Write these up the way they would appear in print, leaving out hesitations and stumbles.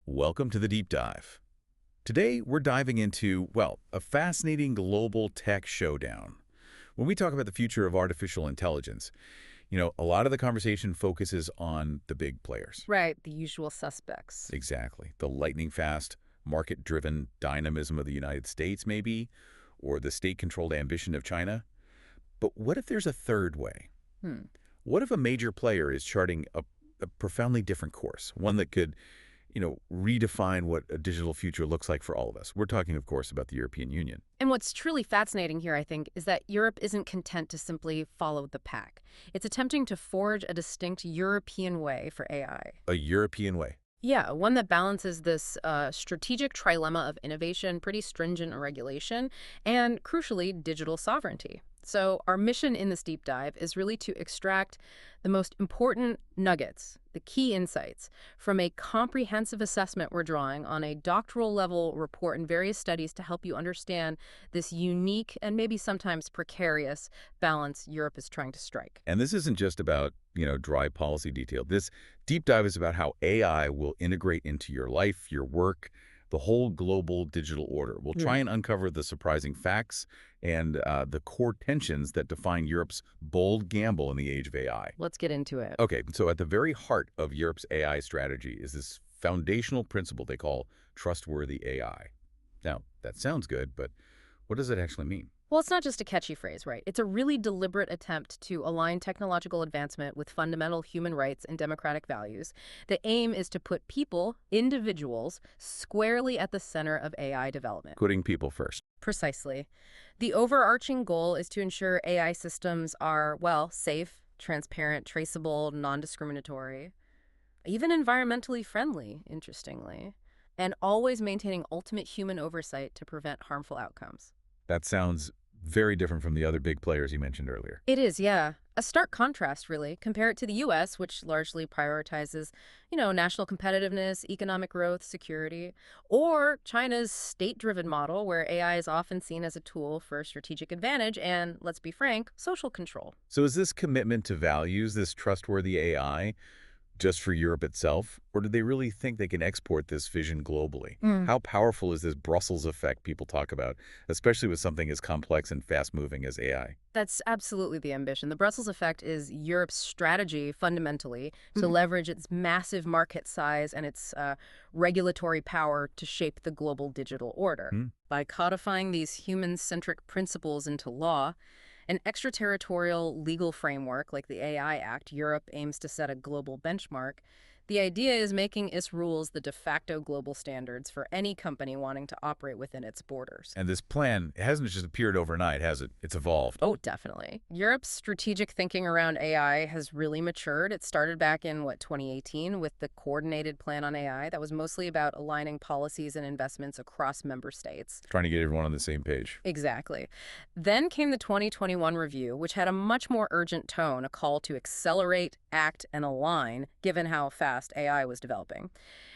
Welcome to the Deep Dive. Today, we're diving into, well, a fascinating global tech showdown. When we talk about the future of artificial intelligence, a lot of the conversation focuses on the big players. Right, the usual suspects. Exactly. The lightning-fast, market-driven dynamism of the United States, maybe, or the state-controlled ambition of China. But what if there's a third way? Hmm. What if a major player is charting a profoundly different course, one that could redefine what a digital future looks like for all of us? We're talking, of course, about the European Union. And what's truly fascinating here, I think, is that Europe isn't content to simply follow the pack. It's attempting to forge a distinct European way for AI. A European way. Yeah, one that balances this strategic trilemma of innovation, pretty stringent regulation, and crucially, digital sovereignty. So our mission in this deep dive is really to extract the most important nuggets, the key insights, from a comprehensive assessment we're drawing on a doctoral level report and various studies to help you understand this unique and maybe sometimes precarious balance Europe is trying to strike. And this isn't just about, dry policy detail. This deep dive is about how AI will integrate into your life, your work, the whole global digital order. We'll try and uncover the surprising facts and the core tensions that define Europe's bold gamble in the age of AI. Let's get into it. Okay, so at the very heart of Europe's AI strategy is this foundational principle they call trustworthy AI. Now, that sounds good, but what does it actually mean? Well, it's not just a catchy phrase, right? It's a really deliberate attempt to align technological advancement with fundamental human rights and democratic values. The aim is to put people, individuals, squarely at the center of AI development. Putting people first. Precisely. The overarching goal is to ensure AI systems are, well, safe, transparent, traceable, non-discriminatory, even environmentally friendly, interestingly, and always maintaining ultimate human oversight to prevent harmful outcomes. That sounds very different from the other big players you mentioned earlier. It is, yeah. A stark contrast, really. Compare it to the U.S., which largely prioritizes, national competitiveness, economic growth, security, or China's state-driven model, where AI is often seen as a tool for strategic advantage and, let's be frank, social control. So is this commitment to values, this trustworthy AI, just for Europe itself? Or do they really think they can export this vision globally? How powerful is this Brussels effect people talk about, especially with something as complex and fast-moving as AI? That's absolutely the ambition. The Brussels effect is Europe's strategy, fundamentally, to leverage its massive market size and its regulatory power to shape the global digital order. By codifying these human-centric principles into law, an extraterritorial legal framework like the AI Act, Europe aims to set a global benchmark. The idea is making its rules the de facto global standards for any company wanting to operate within its borders. And this plan, it hasn't just appeared overnight, has it? It's evolved. Oh, definitely. Europe's strategic thinking around AI has really matured. It started back in, 2018 with the Coordinated Plan on AI that was mostly about aligning policies and investments across member states. Trying to get everyone on the same page. Exactly. Then came the 2021 review, which had a much more urgent tone, a call to accelerate, act, and align, given how fast AI was developing.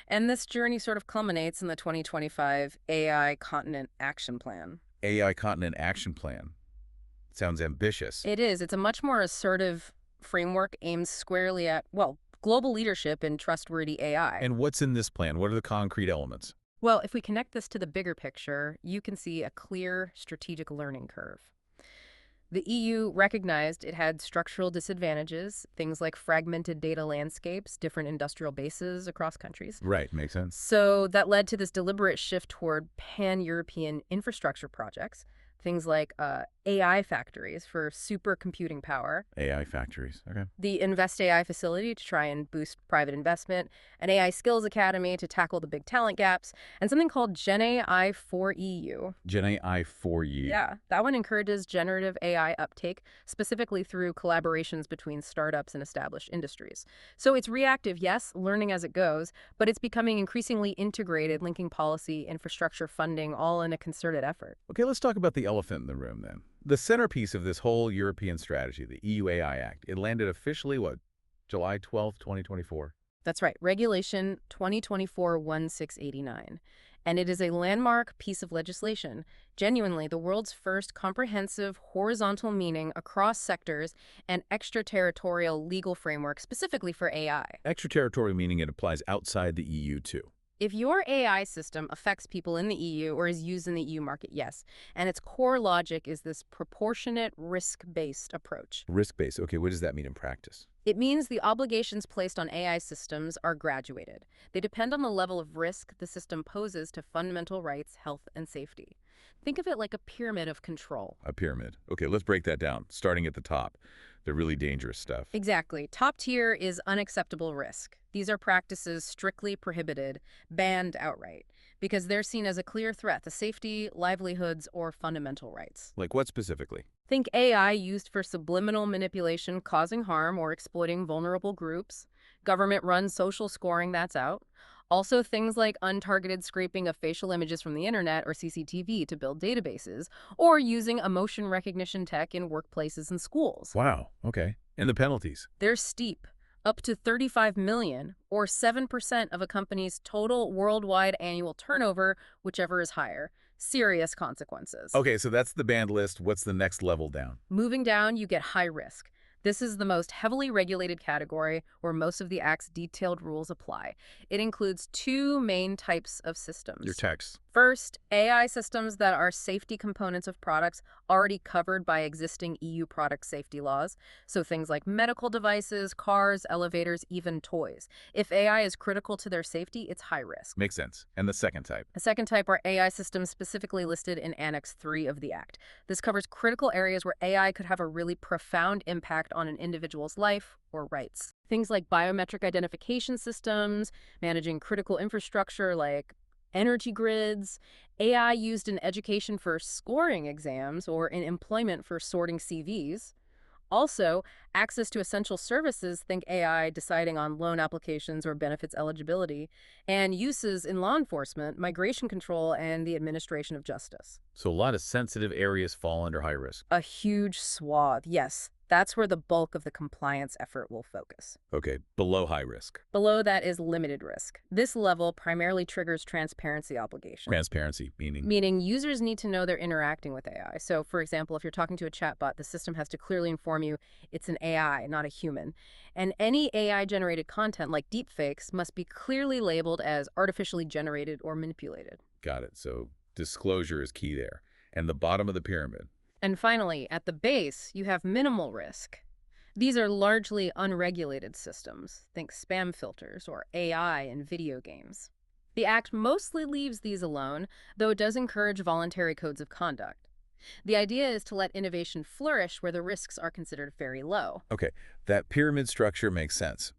And this journey sort of culminates in the 2025 AI Continent Action Plan. AI Continent Action Plan. Sounds ambitious. It is. It's a much more assertive framework aimed squarely at, global leadership in trustworthy AI. And what's in this plan? What are the concrete elements? Well, if we connect this to the bigger picture, you can see a clear strategic learning curve. The EU recognized it had structural disadvantages, things like fragmented data landscapes, different industrial bases across countries. Right, makes sense. So that led to this deliberate shift toward pan-European infrastructure projects, things like AI factories for supercomputing power, AI factories, okay. the Invest AI facility to try and boost private investment, an AI skills academy to tackle the big talent gaps, and something called Gen AI for EU. Gen AI for you. Yeah, that one encourages generative AI uptake, specifically through collaborations between startups and established industries. So it's reactive, yes, learning as it goes, but it's becoming increasingly integrated, linking policy, infrastructure, funding, all in a concerted effort. Okay, let's talk about the elephant in the room then. The centerpiece of this whole European strategy, the EU AI Act, it landed officially, July 12th, 2024? That's right, Regulation 2024-1689. And it is a landmark piece of legislation, genuinely the world's first comprehensive horizontal meaning across sectors and extraterritorial legal framework specifically for AI. Extraterritorial meaning it applies outside the EU too. If your AI system affects people in the EU or is used in the EU market, yes. And its core logic is this proportionate risk-based approach. Risk-based. Okay, what does that mean in practice? It means the obligations placed on AI systems are graduated. They depend on the level of risk the system poses to fundamental rights, health, and safety. Think of it like a pyramid of control. A pyramid. Okay, let's break that down, starting at the top. The really dangerous stuff. Exactly. Top tier is unacceptable risk. These are practices strictly prohibited, banned outright, because they're seen as a clear threat to safety, livelihoods, or fundamental rights. Like what specifically? Think AI used for subliminal manipulation causing harm or exploiting vulnerable groups. Government-run social scoring, that's out. Also things like untargeted scraping of facial images from the internet or CCTV to build databases, or using emotion recognition tech in workplaces and schools. Wow, okay. And the penalties? They're steep, up to 35 million, or 7% of a company's total worldwide annual turnover, whichever is higher. Serious consequences. Okay, so that's the banned list. What's the next level down? Moving down, you get high risk. This is the most heavily regulated category where most of the Act's detailed rules apply. It includes two main types of systems. Your text. First, AI systems that are safety components of products already covered by existing EU product safety laws. So things like medical devices, cars, elevators, even toys. If AI is critical to their safety, it's high risk. Makes sense. And the second type? A second type are AI systems specifically listed in Annex 3 of the Act. This covers critical areas where AI could have a really profound impact on an individual's life or rights. Things like biometric identification systems, managing critical infrastructure like energy grids, AI used in education for scoring exams or in employment for sorting CVs. Also, access to essential services, think AI deciding on loan applications or benefits eligibility, and uses in law enforcement, migration control, and the administration of justice. So a lot of sensitive areas fall under high risk. A huge swath, yes. That's where the bulk of the compliance effort will focus. Okay, below high risk. Below that is limited risk. This level primarily triggers transparency obligations. Transparency, meaning? Meaning users need to know they're interacting with AI. So, for example, if you're talking to a chatbot, the system has to clearly inform you it's an AI, not a human. And any AI-generated content, like deepfakes, must be clearly labeled as artificially generated or manipulated. Got it. So disclosure is key there. And the bottom of the pyramid? And finally, at the base, you have minimal risk. These are largely unregulated systems. Think spam filters or AI in video games. The Act mostly leaves these alone, though it does encourage voluntary codes of conduct. The idea is to let innovation flourish where the risks are considered very low. Okay, that pyramid structure makes sense.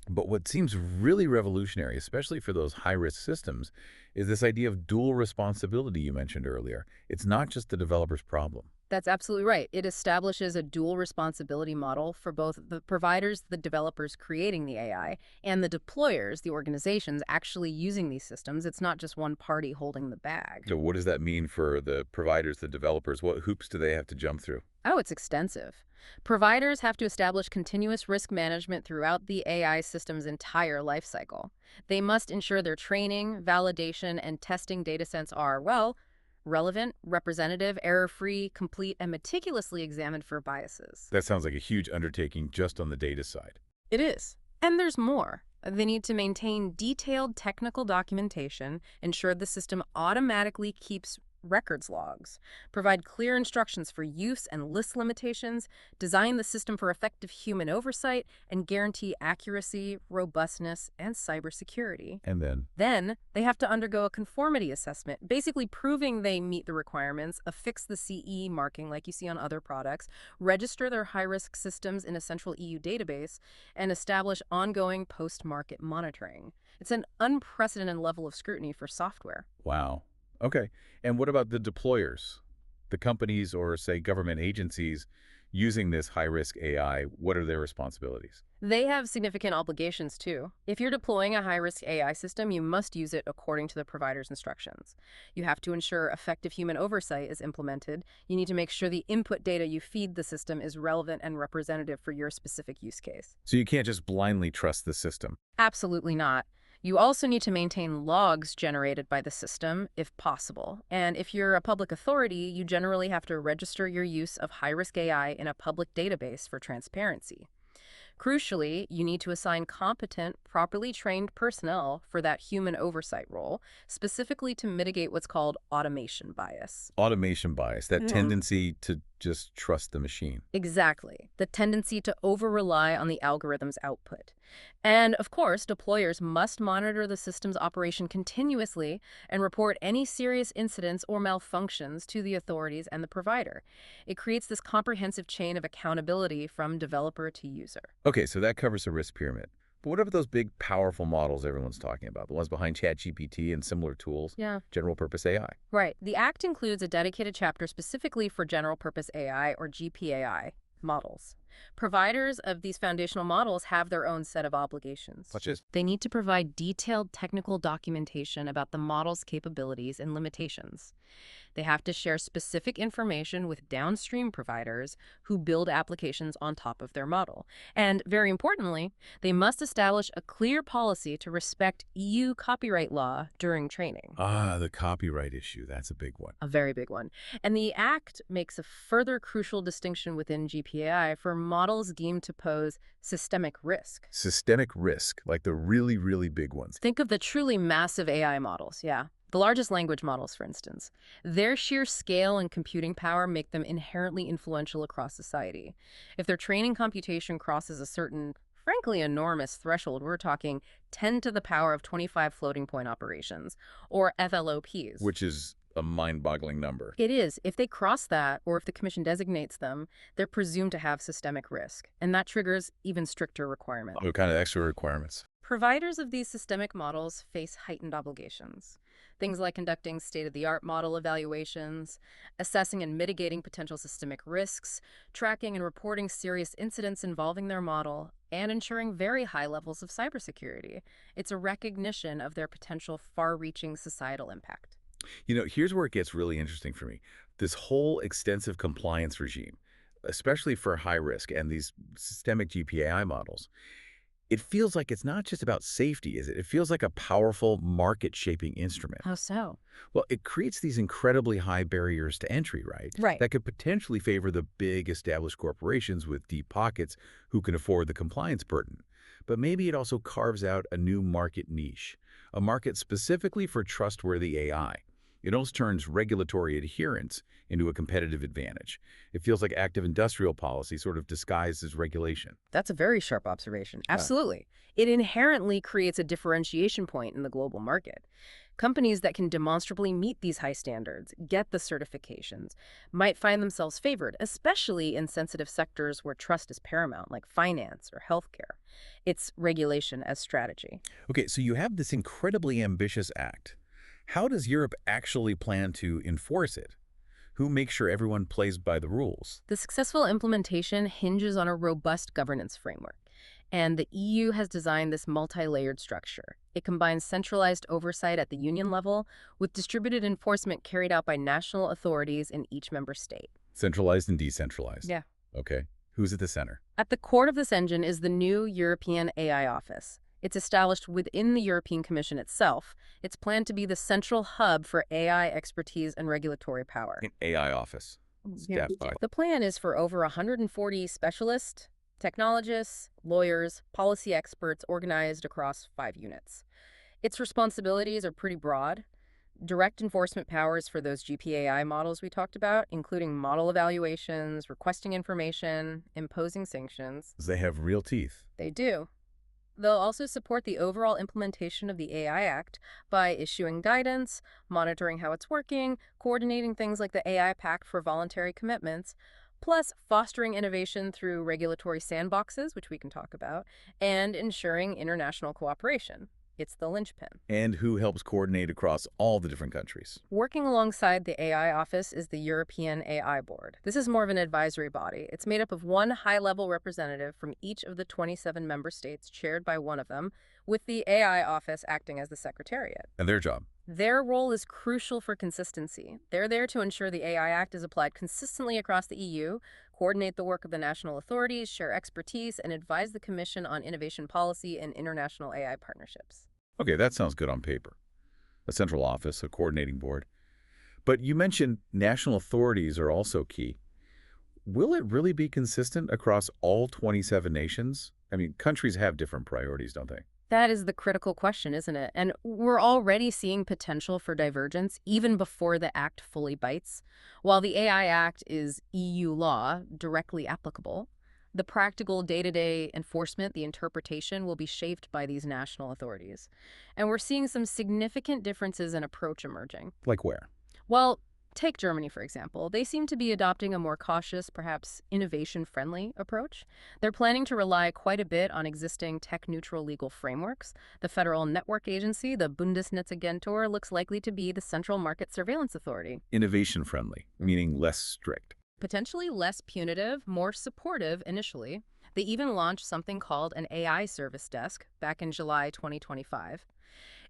But what seems really revolutionary, especially for those high-risk systems, is this idea of dual responsibility you mentioned earlier. It's not just the developer's problem. That's absolutely right. It establishes a dual responsibility model for both the providers, the developers creating the AI, and the deployers, the organizations actually using these systems. It's not just one party holding the bag. So what does that mean for the providers, the developers? What hoops do they have to jump through? Oh, it's extensive. Providers have to establish continuous risk management throughout the AI system's entire lifecycle. They must ensure their training, validation, and testing datasets are, well, relevant, representative, error-free, complete, and meticulously examined for biases. That sounds like a huge undertaking just on the data side. It is. And there's more. They need to maintain detailed technical documentation, ensure the system automatically keeps records logs, provide clear instructions for use and list limitations, design the system for effective human oversight, and guarantee accuracy, robustness, and cybersecurity. And Then they have to undergo a conformity assessment, basically proving they meet the requirements, affix the CE marking like you see on other products, register their high-risk systems in a central EU database, and establish ongoing post-market monitoring. It's an unprecedented level of scrutiny for software. wow. Okay. And what about the deployers? The companies or, say, government agencies using this high-risk AI, what are their responsibilities? They have significant obligations, too. If you're deploying a high-risk AI system, you must use it according to the provider's instructions. You have to ensure effective human oversight is implemented. You need to make sure the input data you feed the system is relevant and representative for your specific use case. So you can't just blindly trust the system. Absolutely not. You also need to maintain logs generated by the system, if possible. And if you're a public authority, you generally have to register your use of high-risk AI in a public database for transparency. Crucially, you need to assign competent, properly trained personnel for that human oversight role, specifically to mitigate what's called automation bias. Automation bias, that Hmm. tendency to just trust the machine. Exactly. The tendency to over-rely on the algorithm's output. And of course, deployers must monitor the system's operation continuously and report any serious incidents or malfunctions to the authorities and the provider. It creates this comprehensive chain of accountability from developer to user. Okay, so that covers the risk pyramid. But what about those big, powerful models everyone's talking about, the ones behind ChatGPT and similar tools, Yeah. general purpose AI? Right. The Act includes a dedicated chapter specifically for general purpose AI or GPAI models. Providers of these foundational models have their own set of obligations. Such as? They need to provide detailed technical documentation about the model's capabilities and limitations. They have to share specific information with downstream providers who build applications on top of their model. And very importantly, they must establish a clear policy to respect EU copyright law during training. Ah, the copyright issue. That's a big one. A very big one. And the Act makes a further crucial distinction within GPAI for models deemed to pose systemic risk. Systemic risk, like the really, really big ones. Think of the truly massive AI models, yeah. The largest language models, for instance. Their sheer scale and computing power make them inherently influential across society. If their training computation crosses a certain, frankly enormous threshold, we're talking 10 to the power of 25 floating point operations, or FLOPs. Which is a mind-boggling number. It is. If they cross that, or if the commission designates them, they're presumed to have systemic risk, and that triggers even stricter requirements. What kind of extra requirements? Providers of these systemic models face heightened obligations. Things like conducting state-of-the-art model evaluations, assessing and mitigating potential systemic risks, tracking and reporting serious incidents involving their model, and ensuring very high levels of cybersecurity. It's a recognition of their potential far-reaching societal impact. You know, here's where it gets really interesting for me. This whole extensive compliance regime, especially for high risk and these systemic GPAI models, it feels like it's not just about safety, is it? It feels like a powerful market-shaping instrument. How so? Well, it creates these incredibly high barriers to entry, right? Right. That could potentially favor the big established corporations with deep pockets who can afford the compliance burden. But maybe it also carves out a new market niche, a market specifically for trustworthy AI. It almost turns regulatory adherence into a competitive advantage. It feels like active industrial policy sort of disguised as regulation. That's a very sharp observation. Absolutely. It inherently creates a differentiation point in the global market. Companies that can demonstrably meet these high standards, get the certifications, might find themselves favored, especially in sensitive sectors where trust is paramount, like finance or healthcare. It's regulation as strategy. Okay, so you have this incredibly ambitious act. How does Europe actually plan to enforce it? Who makes sure everyone plays by the rules? The successful implementation hinges on a robust governance framework, and the EU has designed this multi-layered structure. It combines centralized oversight at the union level with distributed enforcement carried out by national authorities in each member state. Centralized and decentralized. Yeah. Okay. Who's at the center? At the core of this engine is the new European AI Office. It's established within the European Commission itself. It's planned to be the central hub for AI expertise and regulatory power. An AI office. Yeah. Staffed by. The plan is for over 140 specialists, technologists, lawyers, policy experts organized across 5 units. Its responsibilities are pretty broad. Direct enforcement powers for those GPAI models we talked about, including model evaluations, requesting information, imposing sanctions. They have real teeth. They do. They'll also support the overall implementation of the AI Act by issuing guidance, monitoring how it's working, coordinating things like the AI Pact for voluntary commitments, plus fostering innovation through regulatory sandboxes, which we can talk about, and ensuring international cooperation. It's the linchpin. And who helps coordinate across all the different countries? Working alongside the AI office is the European AI Board. This is more of an advisory body. It's made up of one high-level representative from each of the 27 member states, chaired by one of them, with the AI office acting as the secretariat. And their job? Their role is crucial for consistency. They're there to ensure the AI Act is applied consistently across the EU, coordinate the work of the national authorities, share expertise, and advise the Commission on innovation policy and international AI partnerships. Okay, that sounds good on paper. A central office, a coordinating board. But you mentioned national authorities are also key. Will it really be consistent across all 27 nations? I mean, countries have different priorities, don't they? That is the critical question, isn't it? And we're already seeing potential for divergence even before the act fully bites. While the AI Act is EU law, directly applicable, the practical day-to-day enforcement, the interpretation, will be shaped by these national authorities. And we're seeing some significant differences in approach emerging. Like where? Well, take Germany, for example. They seem to be adopting a more cautious, perhaps innovation-friendly approach. They're planning to rely quite a bit on existing tech-neutral legal frameworks. The Federal Network Agency, the Bundesnetzagentur, looks likely to be the central market surveillance authority. Innovation friendly, meaning less strict. Potentially less punitive, more supportive initially. They even launched something called an AI service desk back in July 2025.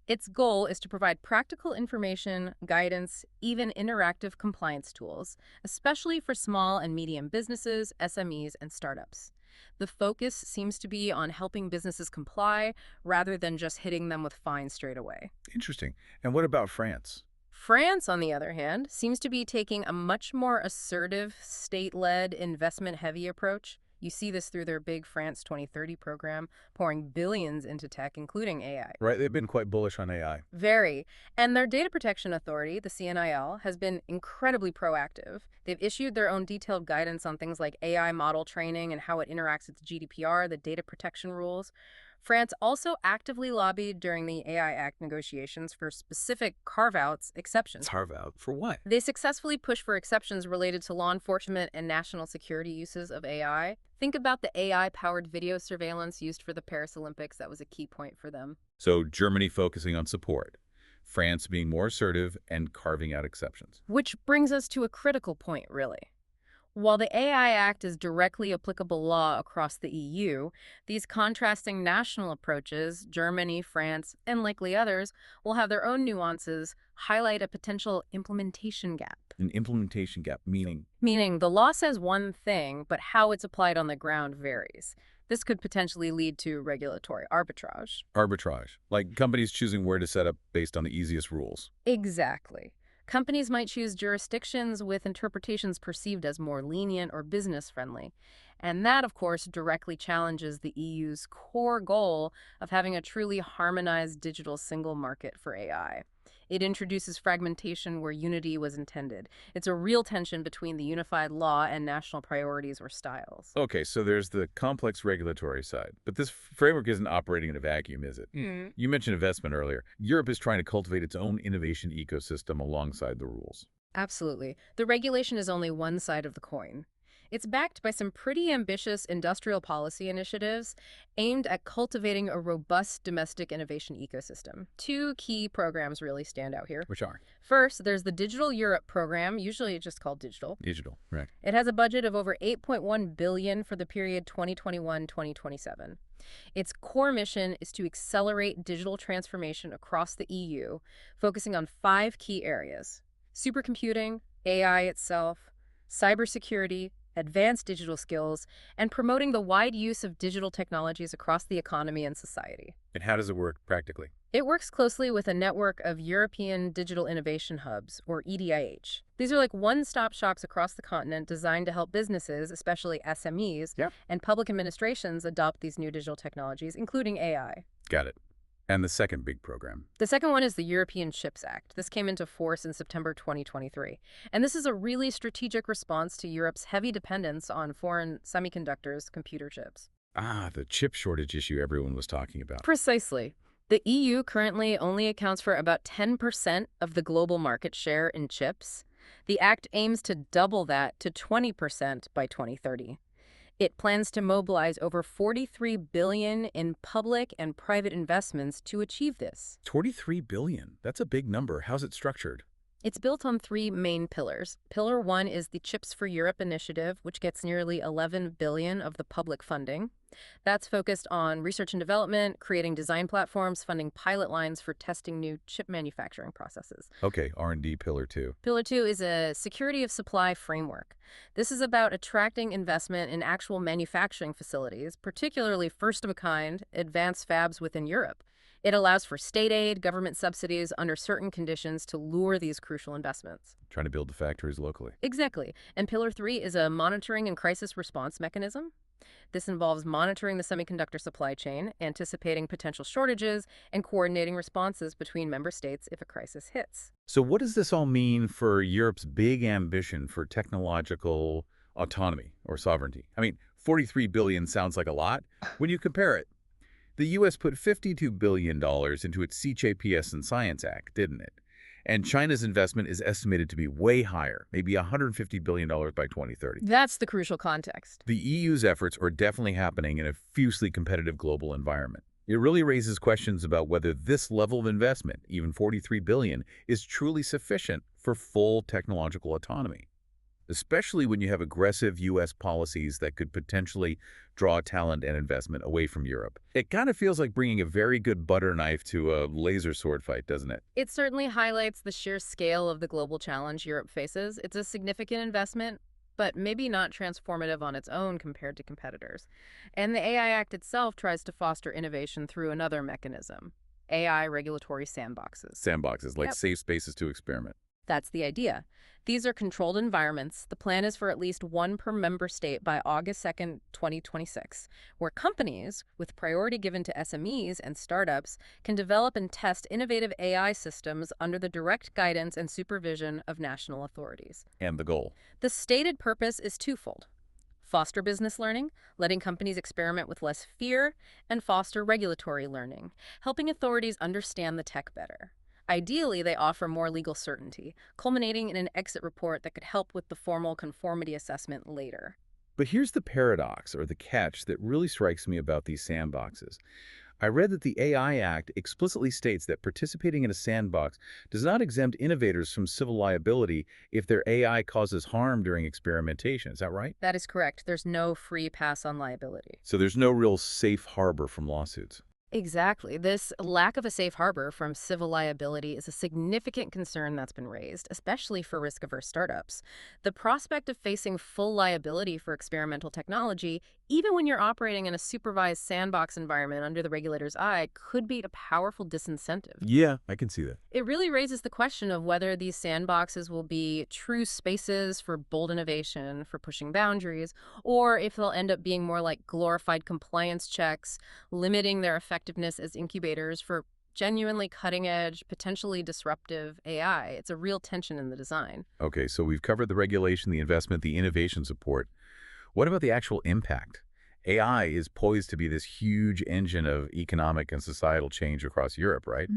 Its goal is to provide practical information, guidance, even interactive compliance tools, especially for small and medium businesses, SMEs, and startups. The focus seems to be on helping businesses comply rather than just hitting them with fines straight away. Interesting. And what about France? France, on the other hand, seems to be taking a much more assertive, state-led, investment-heavy approach. You see this through their big France 2030 program, pouring billions into tech, including AI. Right, they've been quite bullish on AI. Very. And their data protection authority, the CNIL, has been incredibly proactive. They've issued their own detailed guidance on things like AI model training and how it interacts with GDPR, the data protection rules. France also actively lobbied during the AI Act negotiations for specific carve-outs exceptions. Carve out for what? They successfully pushed for exceptions related to law enforcement and national security uses of AI. Think about the AI-powered video surveillance used for the Paris Olympics. That was a key point for them. So Germany focusing on support, France being more assertive and carving out exceptions. Which brings us to a critical point, really. While the AI Act is directly applicable law across the EU, these contrasting national approaches, Germany, France, and likely others, will have their own nuances, highlight a potential implementation gap. An implementation gap, meaning Meaning the law says one thing, but how it's applied on the ground varies. This could potentially lead to regulatory arbitrage. arbitrage, like companies choosing where to set up based on the easiest rules. Exactly. Companies might choose jurisdictions with interpretations perceived as more lenient or business-friendly. And that, of course, directly challenges the EU's core goal of having a truly harmonized digital single market for AI. It introduces fragmentation where unity was intended. It's a real tension between the unified law and national priorities or styles. Okay, so there's the complex regulatory side, but this framework isn't operating in a vacuum, is it? You mentioned investment earlier. Europe is trying to cultivate its own innovation ecosystem alongside the rules. Absolutely. The regulation is only one side of the coin. It's backed by some pretty ambitious industrial policy initiatives aimed at cultivating a robust domestic innovation ecosystem. Two key programs really stand out here. Which are? First, there's the Digital Europe program, usually just called Digital. Digital, right. It has a budget of over $8.1 billion for the period 2021-2027. Its core mission is to accelerate digital transformation across the EU, focusing on 5 key areas: supercomputing, AI itself, cybersecurity, advanced digital skills, and promoting the wide use of digital technologies across the economy and society. And how does it work practically? It works closely with a network of European Digital Innovation Hubs, or EDIH. These are like one-stop shops across the continent designed to help businesses, especially SMEs, and public administrations adopt these new digital technologies, including AI. Got it. And the second big program? The second one is the European Chips Act. This came into force in September 2023. And this is a really strategic response to Europe's heavy dependence on foreign semiconductors, computer chips. Ah, the chip shortage issue everyone was talking about. Precisely. The EU currently only accounts for about 10% of the global market share in chips. The act aims to double that to 20% by 2030. It plans to mobilize over $43 billion in public and private investments to achieve this. $43 billion. That's a big number. How's it structured? It's built on 3 main pillars. Pillar 1 is the Chips for Europe initiative, which gets nearly $11 billion of the public funding. That's focused on research and development, creating design platforms, funding pilot lines for testing new chip manufacturing processes. Okay, R&D pillar 2. Pillar 2 is a security of supply framework. This is about attracting investment in actual manufacturing facilities, particularly first-of-a-kind advanced fabs within Europe. It allows for state aid, government subsidies under certain conditions to lure these crucial investments. Trying to build the factories locally. Exactly. And Pillar 3 is a monitoring and crisis response mechanism. This involves monitoring the semiconductor supply chain, anticipating potential shortages, and coordinating responses between member states if a crisis hits. So what does this all mean for Europe's big ambition for technological autonomy or sovereignty? I mean, 43 billion sounds like a lot. When you compare it, the U.S. put $52 billion into its CHPS and Science Act, didn't it? And China's investment is estimated to be way higher, maybe $150 billion by 2030. That's the crucial context. The EU's efforts are definitely happening in a fiercely competitive global environment. It really raises questions about whether this level of investment, even $43 billion, is truly sufficient for full technological autonomy, especially when you have aggressive U.S. policies that could potentially draw talent and investment away from Europe. It kind of feels like bringing a very good butter knife to a laser sword fight, doesn't it? It certainly highlights the sheer scale of the global challenge Europe faces. It's a significant investment, but maybe not transformative on its own compared to competitors. And the AI Act itself tries to foster innovation through another mechanism, AI regulatory sandboxes. Sandboxes, like Yep. safe spaces to experiment. That's the idea. These are controlled environments. The plan is for at least one per member state by August 2nd, 2026, where companies, with priority given to SMEs and startups, can develop and test innovative AI systems under the direct guidance and supervision of national authorities. And the goal. The stated purpose is twofold: foster business learning, letting companies experiment with less fear, and foster regulatory learning, helping authorities understand the tech better. Ideally, they offer more legal certainty, culminating in an exit report that could help with the formal conformity assessment later. But here's the paradox, or the catch, that really strikes me about these sandboxes. I read that the AI Act explicitly states that participating in a sandbox does not exempt innovators from civil liability if their AI causes harm during experimentation. Is that right? That is correct. There's no free pass on liability. So there's no real safe harbor from lawsuits. Exactly. This lack of a safe harbor from civil liability is a significant concern that's been raised, especially for risk-averse startups. The prospect of facing full liability for experimental technology, even when you're operating in a supervised sandbox environment under the regulator's eye, could be a powerful disincentive. Yeah, I can see that. It really raises the question of whether these sandboxes will be true spaces for bold innovation, for pushing boundaries, or if they'll end up being more like glorified compliance checks, limiting their effectiveness as incubators for genuinely cutting-edge, potentially disruptive AI. It's a real tension in the design. Okay, so we've covered the regulation, the investment, the innovation support. What about the actual impact? AI is poised to be this huge engine of economic and societal change across Europe, right?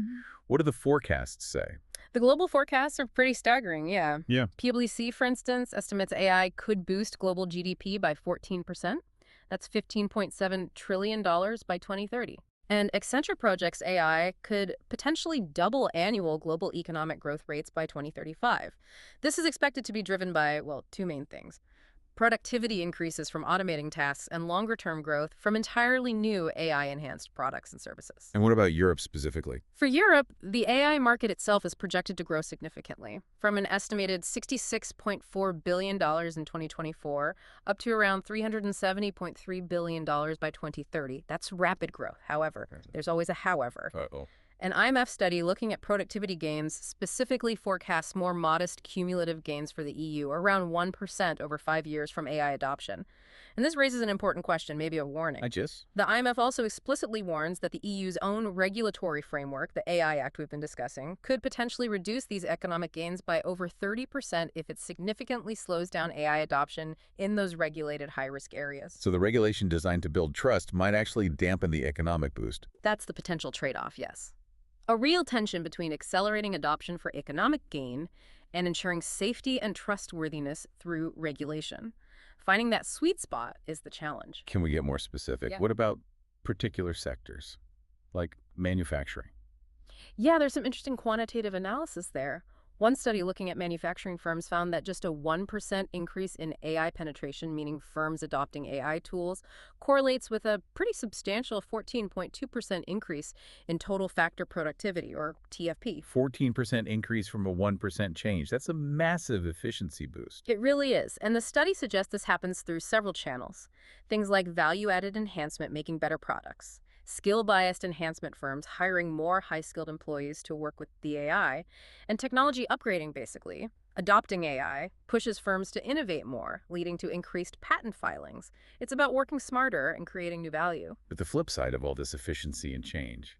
What do the forecasts say? The global forecasts are pretty staggering, yeah. Yeah. PwC, for instance, estimates AI could boost global GDP by 14%. That's $15.7 trillion by 2030. And Accenture projects AI could potentially double annual global economic growth rates by 2035. This is expected to be driven by, well, two main things: productivity increases from automating tasks and longer-term growth from entirely new AI-enhanced products and services. And what about Europe specifically? For Europe, the AI market itself is projected to grow significantly, from an estimated $66.4 billion in 2024 up to around $370.3 billion by 2030. That's rapid growth. However, there's always a however. Uh-oh. An IMF study looking at productivity gains specifically forecasts more modest cumulative gains for the EU, around 1% over 5 years from AI adoption. And this raises an important question, maybe a warning. The IMF also explicitly warns that the EU's own regulatory framework, the AI Act we've been discussing, could potentially reduce these economic gains by over 30% if it significantly slows down AI adoption in those regulated high-risk areas. So the regulation designed to build trust might actually dampen the economic boost. That's the potential trade-off, yes. A real tension between accelerating adoption for economic gain and ensuring safety and trustworthiness through regulation. Finding that sweet spot is the challenge. Can we get more specific? Yeah. What about particular sectors, like manufacturing? Yeah, there's some interesting quantitative analysis there. One study looking at manufacturing firms found that just a 1% increase in AI penetration, meaning firms adopting AI tools, correlates with a pretty substantial 14.2% increase in total factor productivity, or TFP. 14% increase from a 1% change. That's a massive efficiency boost. It really is, and the study suggests this happens through several channels. Things like value-added enhancement making better products, skill-biased enhancement firms hiring more high-skilled employees to work with the AI, and technology upgrading, basically. Adopting AI pushes firms to innovate more, leading to increased patent filings. It's about working smarter and creating new value. But the flip side of all this efficiency and change,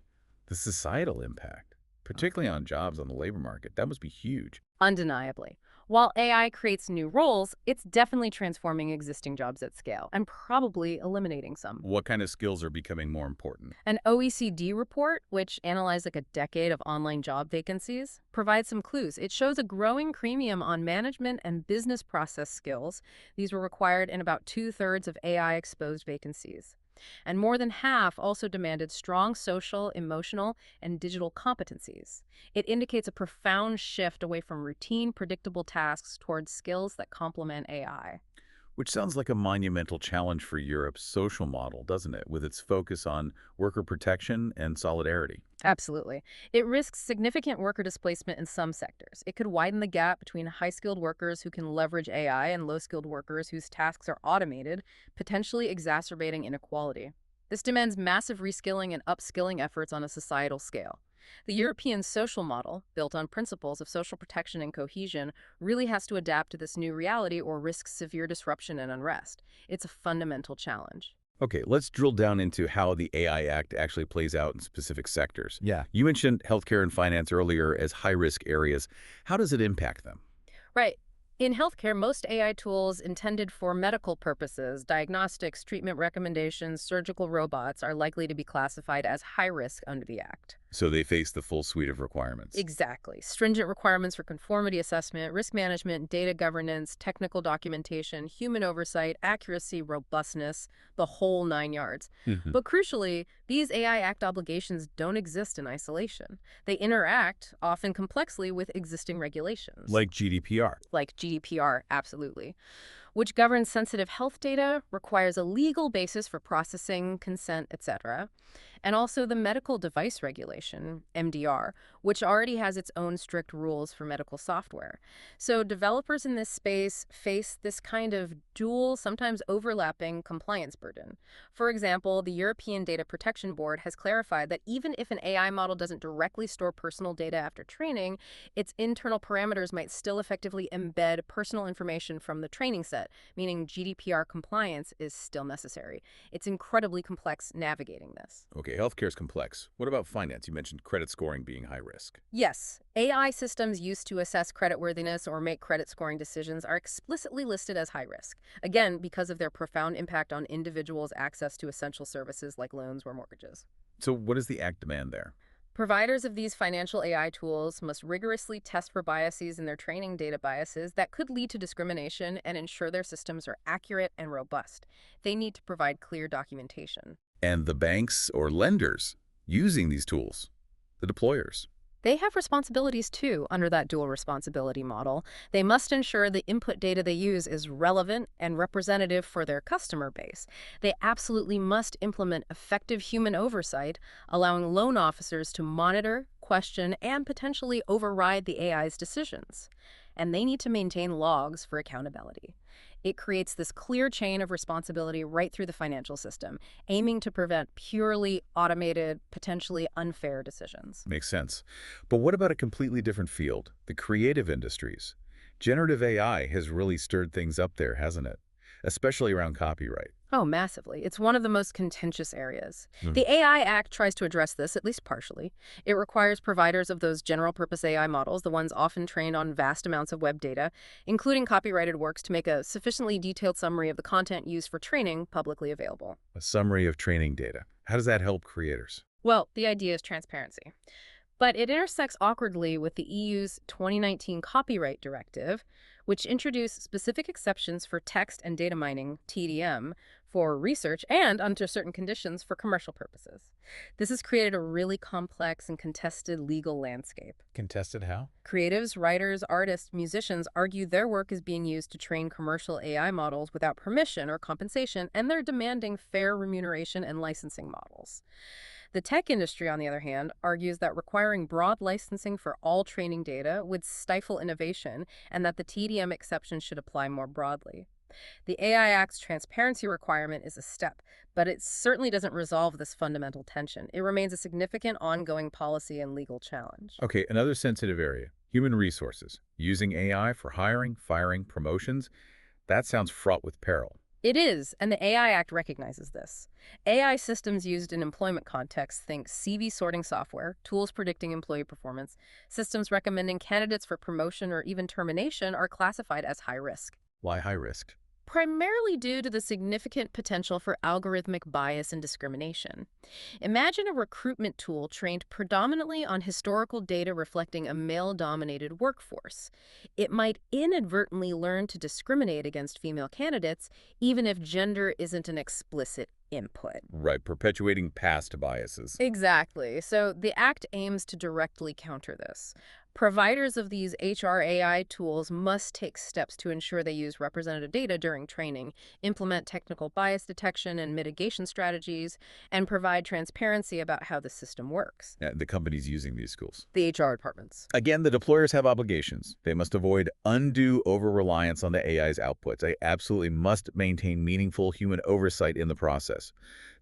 the societal impact, particularly on jobs on the labor market, that must be huge. Undeniably. While AI creates new roles, it's definitely transforming existing jobs at scale and probably eliminating some. What kind of skills are becoming more important? An OECD report, which analyzed like a decade of online job vacancies, provides some clues. It shows a growing premium on management and business process skills. These were required in about two-thirds of AI-exposed vacancies. And more than half also demanded strong social, emotional, and digital competencies. It indicates a profound shift away from routine, predictable tasks towards skills that complement AI. Which sounds like a monumental challenge for Europe's social model, doesn't it, with its focus on worker protection and solidarity? Absolutely. It risks significant worker displacement in some sectors. It could widen the gap between high-skilled workers who can leverage AI and low-skilled workers whose tasks are automated, potentially exacerbating inequality. This demands massive reskilling and upskilling efforts on a societal scale. The European social model, built on principles of social protection and cohesion, really has to adapt to this new reality or risks severe disruption and unrest. It's a fundamental challenge. Okay, let's drill down into how the AI Act actually plays out in specific sectors. Yeah. You mentioned healthcare and finance earlier as high-risk areas. How does it impact them? Right. In healthcare, most AI tools intended for medical purposes, diagnostics, treatment recommendations, surgical robots, are likely to be classified as high risk under the Act. So they face the full suite of requirements. Exactly. Stringent requirements for conformity assessment, risk management, data governance, technical documentation, human oversight, accuracy, robustness, the whole 9 yards. Mhm. But crucially, these AI Act obligations don't exist in isolation. They interact, often complexly, with existing regulations. Like GDPR. Like GDPR, absolutely, which governs sensitive health data, requires a legal basis for processing, consent, etc., and also the medical device regulation, MDR, which already has its own strict rules for medical software. So developers in this space face this kind of dual, sometimes overlapping compliance burden. For example, the European Data Protection Board has clarified that even if an AI model doesn't directly store personal data after training, its internal parameters might still effectively embed personal information from the training set, meaning GDPR compliance is still necessary. It's incredibly complex navigating this. Okay, healthcare is complex. What about finance? You mentioned credit scoring being high risk. Yes, AI systems used to assess creditworthiness or make credit scoring decisions are explicitly listed as high risk, again, because of their profound impact on individuals' access to essential services like loans or mortgages. So what does the Act demand there? Providers of these financial AI tools must rigorously test for biases in their training data biases that could lead to discrimination and ensure their systems are accurate and robust. They need to provide clear documentation. And the banks or lenders using these tools, the deployers. They have responsibilities too under that dual responsibility model. They must ensure the input data they use is relevant and representative for their customer base. They absolutely must implement effective human oversight, allowing loan officers to monitor, question, and potentially override the AI's decisions. And they need to maintain logs for accountability. It creates this clear chain of responsibility right through the financial system, aiming to prevent purely automated, potentially unfair decisions. Makes sense. But what about a completely different field, the creative industries? Generative AI has really stirred things up there, hasn't it? Especially around copyright. Oh, massively. It's one of the most contentious areas. Mm. The AI Act tries to address this, at least partially. It requires providers of those general-purpose AI models, the ones often trained on vast amounts of web data, including copyrighted works, to make a sufficiently detailed summary of the content used for training publicly available. A summary of training data. How does that help creators? Well, the idea is transparency. But it intersects awkwardly with the EU's 2019 Copyright Directive, which introduced specific exceptions for text and data mining, TDM, for research and, under certain conditions, for commercial purposes. This has created a really complex and contested legal landscape. Contested how? Creatives, writers, artists, musicians argue their work is being used to train commercial AI models without permission or compensation, and they're demanding fair remuneration and licensing models. The tech industry, on the other hand, argues that requiring broad licensing for all training data would stifle innovation and that the TDM exception should apply more broadly. The AI Act's transparency requirement is a step, but it certainly doesn't resolve this fundamental tension. It remains a significant ongoing policy and legal challenge. Okay, another sensitive area, human resources. Using AI for hiring, firing, promotions, that sounds fraught with peril. It is, and the AI Act recognizes this. AI systems used in employment contexts think CV sorting software, tools predicting employee performance, systems recommending candidates for promotion or even termination are classified as high risk. Why high risk? Primarily due to the significant potential for algorithmic bias and discrimination. Imagine a recruitment tool trained predominantly on historical data reflecting a male-dominated workforce. It might inadvertently learn to discriminate against female candidates, even if gender isn't an explicit input. Right, perpetuating past biases. Exactly. So the Act aims to directly counter this. Providers of these HRAI tools must take steps to ensure they use representative data during training, implement technical bias detection and mitigation strategies, and provide transparency about how the system works. Yeah, the companies using these schools. The HR departments. Again, the deployers have obligations. They must avoid undue over-reliance on the AI's outputs. They absolutely must maintain meaningful human oversight in the process.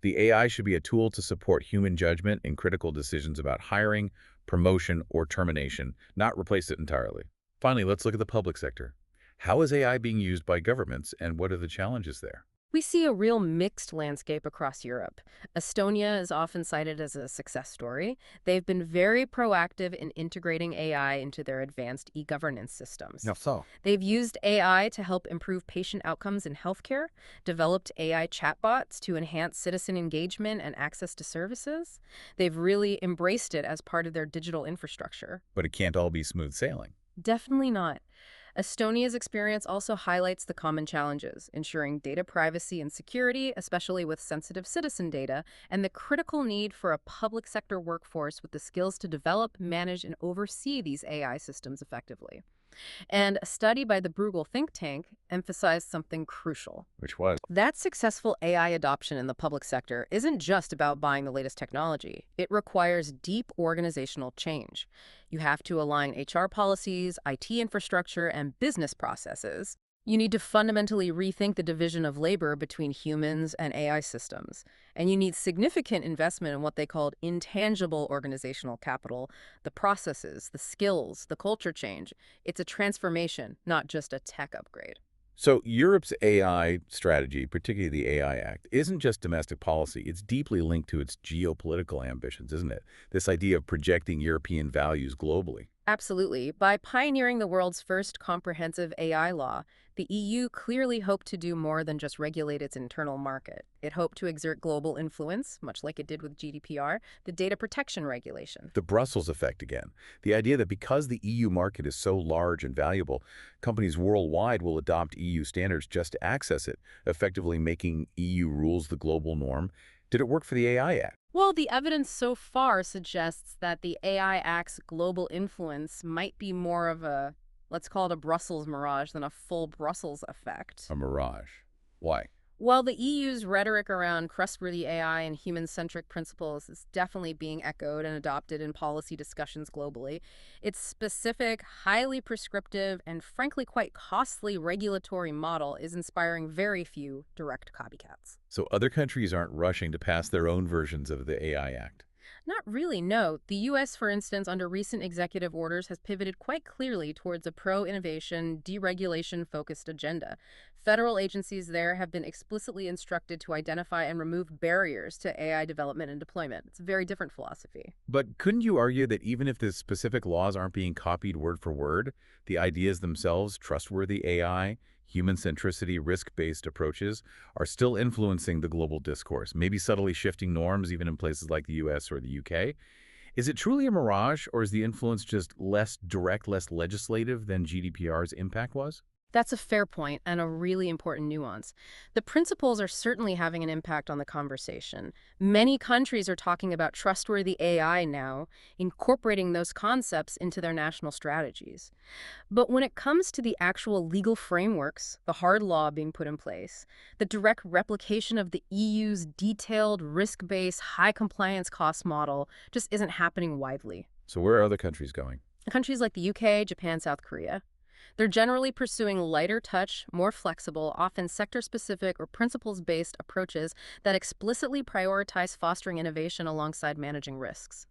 The AI should be a tool to support human judgment in critical decisions about hiring, promotion, or termination, not replace it entirely. Finally, let's look at the public sector. How is AI being used by governments, and what are the challenges there? We see a real mixed landscape across Europe. Estonia is often cited as a success story. They've been very proactive in integrating AI into their advanced e-governance systems. How so? They've used AI to help improve patient outcomes in healthcare, developed AI chatbots to enhance citizen engagement and access to services. They've really embraced it as part of their digital infrastructure. But it can't all be smooth sailing. Definitely not. Estonia's experience also highlights the common challenges, ensuring data privacy and security, especially with sensitive citizen data, and the critical need for a public sector workforce with the skills to develop, manage, and oversee these AI systems effectively. And a study by the Bruegel think tank emphasized something crucial. Which was? That successful AI adoption in the public sector isn't just about buying the latest technology. It requires deep organizational change. You have to align HR policies, IT infrastructure, and business processes. You need to fundamentally rethink the division of labor between humans and AI systems. And you need significant investment in what they called intangible organizational capital, the processes, the skills, the culture change. It's a transformation, not just a tech upgrade. So Europe's AI strategy, particularly the AI Act, isn't just domestic policy. It's deeply linked to its geopolitical ambitions, isn't it? This idea of projecting European values globally. Absolutely. By pioneering the world's first comprehensive AI law, the EU clearly hoped to do more than just regulate its internal market. It hoped to exert global influence, much like it did with GDPR, the data protection regulation. The Brussels effect again. The idea that because the EU market is so large and valuable, companies worldwide will adopt EU standards just to access it, effectively making EU rules the global norm. Did it work for the AI Act? Well, the evidence so far suggests that the AI Act's global influence might be more of a, let's call it a Brussels mirage than a full Brussels effect. A mirage. Why? While the EU's rhetoric around trustworthy AI and human-centric principles is definitely being echoed and adopted in policy discussions globally, its specific, highly prescriptive, and frankly quite costly regulatory model is inspiring very few direct copycats. So other countries aren't rushing to pass their own versions of the AI Act. Not really, no. The U.S., for instance, under recent executive orders, has pivoted quite clearly towards a pro-innovation, deregulation-focused agenda. Federal agencies there have been explicitly instructed to identify and remove barriers to AI development and deployment. It's a very different philosophy. But couldn't you argue that even if the specific laws aren't being copied word for word, the ideas themselves, trustworthy AI, human centricity, risk-based approaches, are still influencing the global discourse, maybe subtly shifting norms even in places like the US or the UK? Is it truly a mirage, or is the influence just less direct, less legislative than GDPR's impact was? That's a fair point and a really important nuance. The principles are certainly having an impact on the conversation. Many countries are talking about trustworthy AI now, incorporating those concepts into their national strategies. But when it comes to the actual legal frameworks, the hard law being put in place, the direct replication of the EU's detailed, risk-based, high-compliance cost model just isn't happening widely. So where are other countries going? Countries like the UK, Japan, South Korea, They're generally pursuing lighter touch, more flexible, often sector-specific or principles-based approaches that explicitly prioritize fostering innovation alongside managing risks.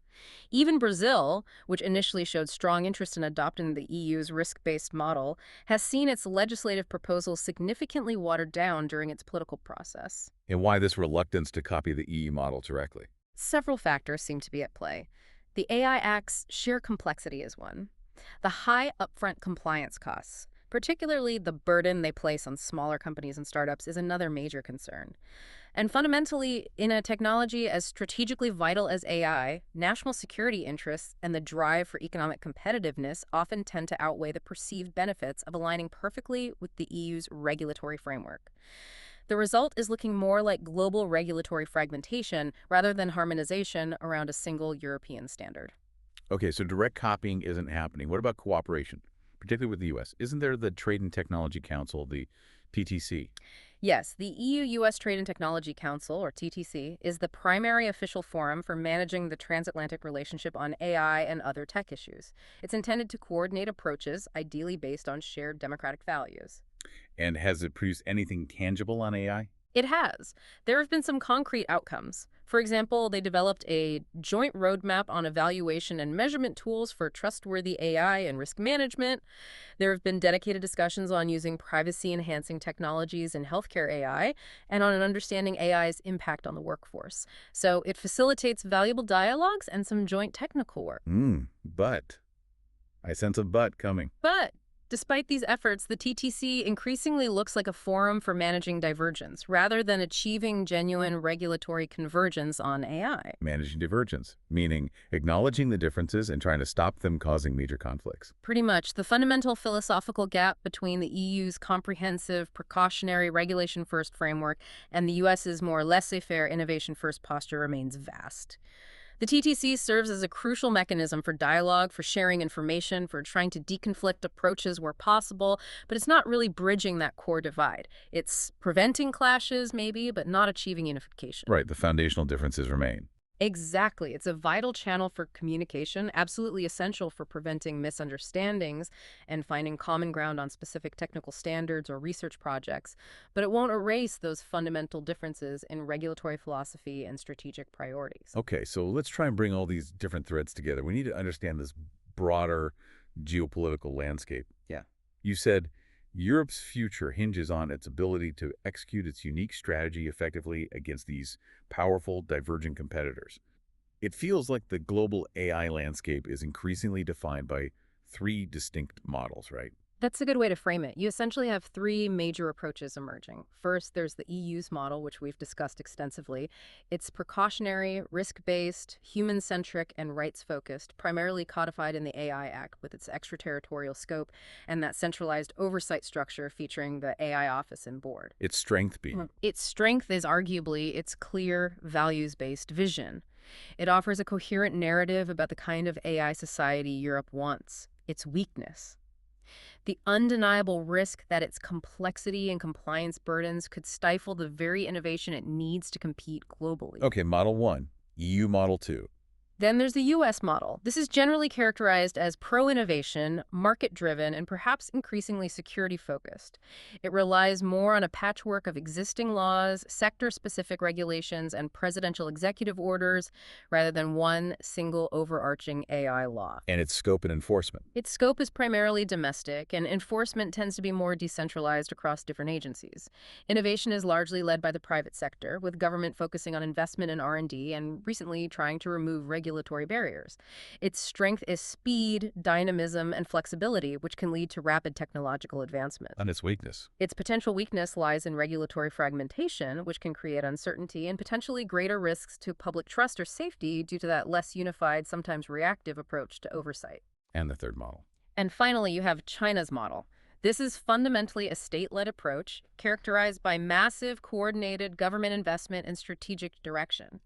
Even Brazil, which initially showed strong interest in adopting the EU's risk-based model, has seen its legislative proposals significantly watered down during its political process. And why this reluctance to copy the EU model directly? Several factors seem to be at play. The AI Act's sheer complexity is one. The high upfront compliance costs, particularly the burden they place on smaller companies and startups, is another major concern. And fundamentally, in a technology as strategically vital as AI, national security interests and the drive for economic competitiveness often tend to outweigh the perceived benefits of aligning perfectly with the EU's regulatory framework. The result is looking more like global regulatory fragmentation rather than harmonization around a single European standard. Okay, so direct copying isn't happening. What about cooperation, particularly with the U.S.? Isn't there the Trade and Technology Council, the TTC? Yes, the EU-US Trade and Technology Council, or TTC, is the primary official forum for managing the transatlantic relationship on AI and other tech issues. It's intended to coordinate approaches, ideally based on shared democratic values. And has it produced anything tangible on AI? It has. There have been some concrete outcomes. For example, they developed a joint roadmap on evaluation and measurement tools for trustworthy AI and risk management. There have been dedicated discussions on using privacy-enhancing technologies in healthcare AI and on understanding AI's impact on the workforce. So it facilitates valuable dialogues and some joint technical work. But I sense a but coming. But despite these efforts, the TTC increasingly looks like a forum for managing divergence rather than achieving genuine regulatory convergence on AI. Managing divergence, meaning acknowledging the differences and trying to stop them causing major conflicts. Pretty much, the fundamental philosophical gap between the EU's comprehensive precautionary regulation-first framework and the US's more laissez-faire innovation-first posture remains vast. The TTC serves as a crucial mechanism for dialogue, for sharing information, for trying to deconflict approaches where possible, but it's not really bridging that core divide. It's preventing clashes, maybe, but not achieving unification. Right, the foundational differences remain. Exactly. It's a vital channel for communication, absolutely essential for preventing misunderstandings and finding common ground on specific technical standards or research projects, but it won't erase those fundamental differences in regulatory philosophy and strategic priorities. Okay, so let's try and bring all these different threads together. We need to understand this broader geopolitical landscape. Yeah. You said Europe's future hinges on its ability to execute its unique strategy effectively against these powerful, divergent competitors. It feels like the global AI landscape is increasingly defined by three distinct models, right? That's a good way to frame it. You essentially have three major approaches emerging. First, there's the EU's model, which we've discussed extensively. It's precautionary, risk-based, human-centric, and rights-focused, primarily codified in the AI Act with its extraterritorial scope and that centralized oversight structure featuring the AI office and board. Its strength being. Its strength is arguably its clear, values-based vision. It offers a coherent narrative about the kind of AI society Europe wants. Its weakness, the undeniable risk that its complexity and compliance burdens could stifle the very innovation it needs to compete globally. Okay, Model 1, EU Model 2. Then there's the U.S. model. This is generally characterized as pro-innovation, market-driven, and perhaps increasingly security-focused. It relies more on a patchwork of existing laws, sector-specific regulations, and presidential executive orders, rather than one single overarching AI law. And its scope and enforcement. Its scope is primarily domestic, and enforcement tends to be more decentralized across different agencies. Innovation is largely led by the private sector, with government focusing on investment in R&D and recently trying to remove regulatory barriers. Its strength is speed, dynamism, and flexibility, which can lead to rapid technological advancement. And its weakness. Its potential weakness lies in regulatory fragmentation, which can create uncertainty and potentially greater risks to public trust or safety due to that less unified, sometimes reactive approach to oversight. And the third model. And finally, you have China's model. This is fundamentally a state-led approach characterized by massive, coordinated government investment and strategic direction.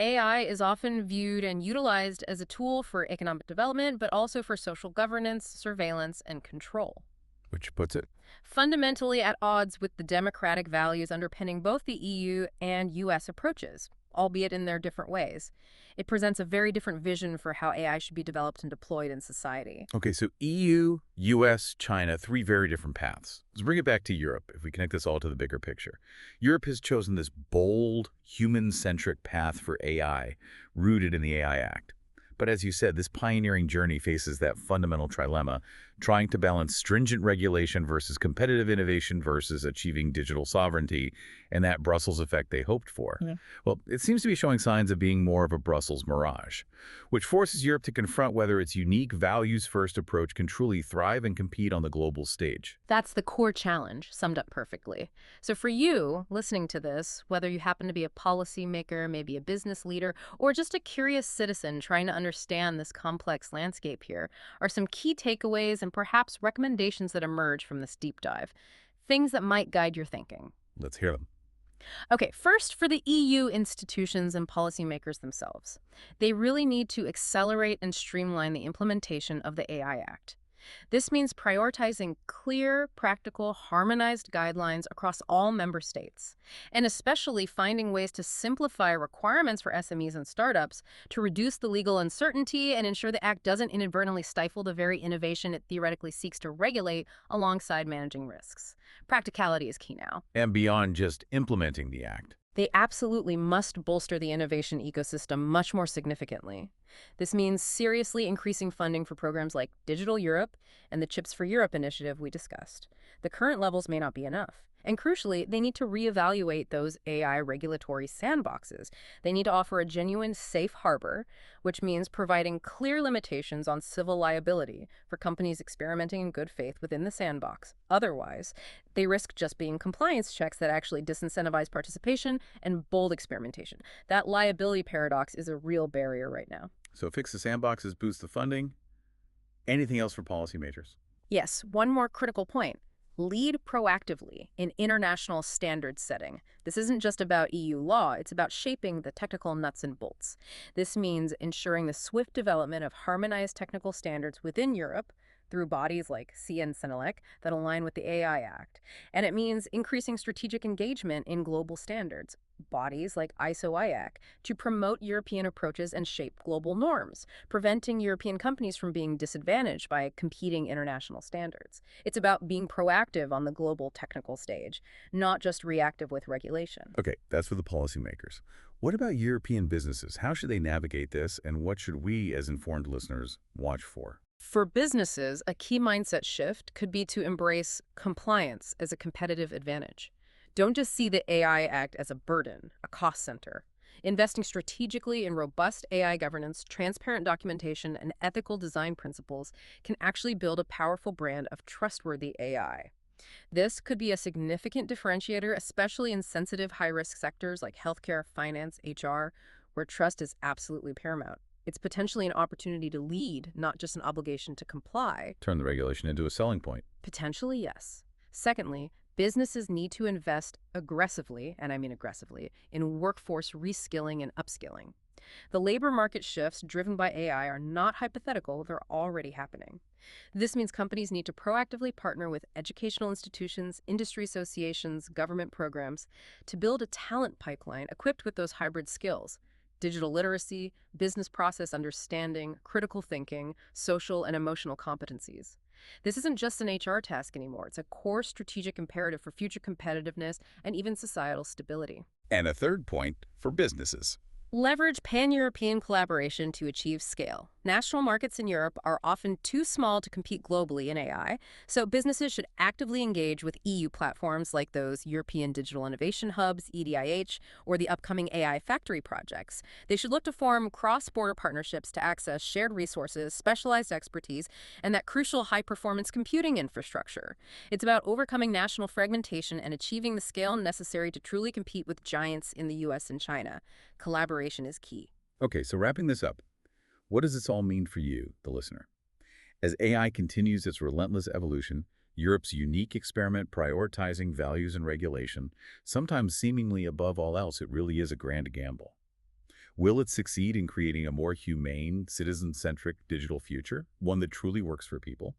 AI is often viewed and utilized as a tool for economic development, but also for social governance, surveillance, and control. Which puts it? Fundamentally at odds with the democratic values underpinning both the EU and U.S. approaches. albeit in their different ways. It presents a very different vision for how AI should be developed and deployed in society. Okay, so EU, US, China, three very different paths. Let's bring it back to Europe if we connect this all to the bigger picture. Europe has chosen this bold, human-centric path for AI, rooted in the AI Act. But as you said, this pioneering journey faces that fundamental trilemma, trying to balance stringent regulation versus competitive innovation versus achieving digital sovereignty and that Brussels effect they hoped for. Yeah. Well, it seems to be showing signs of being more of a Brussels mirage, which forces Europe to confront whether its unique values-first approach can truly thrive and compete on the global stage. That's the core challenge, summed up perfectly. So for you, listening to this, whether you happen to be a policymaker, maybe a business leader, or just a curious citizen trying to understand this complex landscape here, are some key takeaways and perhaps recommendations that emerge from this deep dive. Things that might guide your thinking. Let's hear them. Okay, first for the EU institutions and policymakers themselves. They really need to accelerate and streamline the implementation of the AI Act. This means prioritizing clear, practical, harmonized guidelines across all member states, and especially finding ways to simplify requirements for SMEs and startups to reduce the legal uncertainty and ensure the Act doesn't inadvertently stifle the very innovation it theoretically seeks to regulate alongside managing risks. Practicality is key now. And beyond just implementing the Act. They absolutely must bolster the innovation ecosystem much more significantly. This means seriously increasing funding for programs like Digital Europe and the Chips for Europe initiative we discussed. The current levels may not be enough. And crucially, they need to reevaluate those AI regulatory sandboxes. They need to offer a genuine safe harbor, which means providing clear limitations on civil liability for companies experimenting in good faith within the sandbox. Otherwise, they risk just being compliance checks that actually disincentivize participation and bold experimentation. That liability paradox is a real barrier right now. So fix the sandboxes, boost the funding. Anything else for policymakers? Yes, one more critical point. Lead proactively in international standards setting. This isn't just about EU law, it's about shaping the technical nuts and bolts. This means ensuring the swift development of harmonized technical standards within Europe through bodies like CN-CENELEC that align with the AI Act. And it means increasing strategic engagement in global standards, bodies like ISO-IAC, to promote European approaches and shape global norms, preventing European companies from being disadvantaged by competing international standards. It's about being proactive on the global technical stage, not just reactive with regulation. Okay, that's for the policymakers. What about European businesses? How should they navigate this, and what should we, as informed listeners, watch for? For businesses, a key mindset shift could be to embrace compliance as a competitive advantage. Don't just see the AI Act as a burden, a cost center. Investing strategically in robust AI governance, transparent documentation, and ethical design principles can actually build a powerful brand of trustworthy AI. This could be a significant differentiator, especially in sensitive high-risk sectors like healthcare, finance, HR, where trust is absolutely paramount. It's potentially an opportunity to lead, not just an obligation to comply. Turn the regulation into a selling point. Potentially, yes. Secondly, businesses need to invest aggressively, and I mean aggressively, in workforce reskilling and upskilling. The labor market shifts driven by AI are not hypothetical, they're already happening. This means companies need to proactively partner with educational institutions, industry associations, government programs to build a talent pipeline equipped with those hybrid skills: digital literacy, business process understanding, critical thinking, social and emotional competencies. This isn't just an HR task anymore. It's a core strategic imperative for future competitiveness and even societal stability. And a third point for businesses. Leverage pan-European collaboration to achieve scale. National markets in Europe are often too small to compete globally in AI, so businesses should actively engage with EU platforms like those European Digital Innovation Hubs, EDIH, or the upcoming AI Factory projects. They should look to form cross-border partnerships to access shared resources, specialized expertise, and that crucial high-performance computing infrastructure. It's about overcoming national fragmentation and achieving the scale necessary to truly compete with giants in the US and China. Collaboration is key. Okay, so wrapping this up, what does this all mean for you, the listener? As AI continues its relentless evolution, Europe's unique experiment prioritizing values and regulation, sometimes seemingly above all else, it really is a grand gamble. Will it succeed in creating a more humane, citizen-centric digital future, one that truly works for people?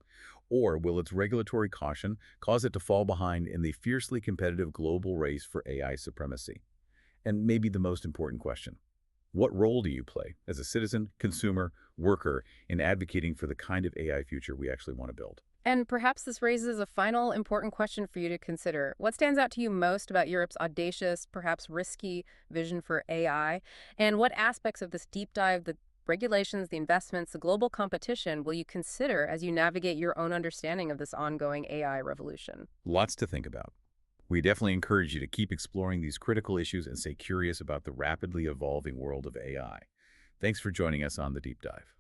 Or will its regulatory caution cause it to fall behind in the fiercely competitive global race for AI supremacy? And maybe the most important question: what role do you play as a citizen, consumer, worker in advocating for the kind of AI future we actually want to build? And perhaps this raises a final important question for you to consider. What stands out to you most about Europe's audacious, perhaps risky vision for AI? And what aspects of this deep dive, the regulations, the investments, the global competition, will you consider as you navigate your own understanding of this ongoing AI revolution? Lots to think about. We definitely encourage you to keep exploring these critical issues and stay curious about the rapidly evolving world of AI. Thanks for joining us on the Deep Dive.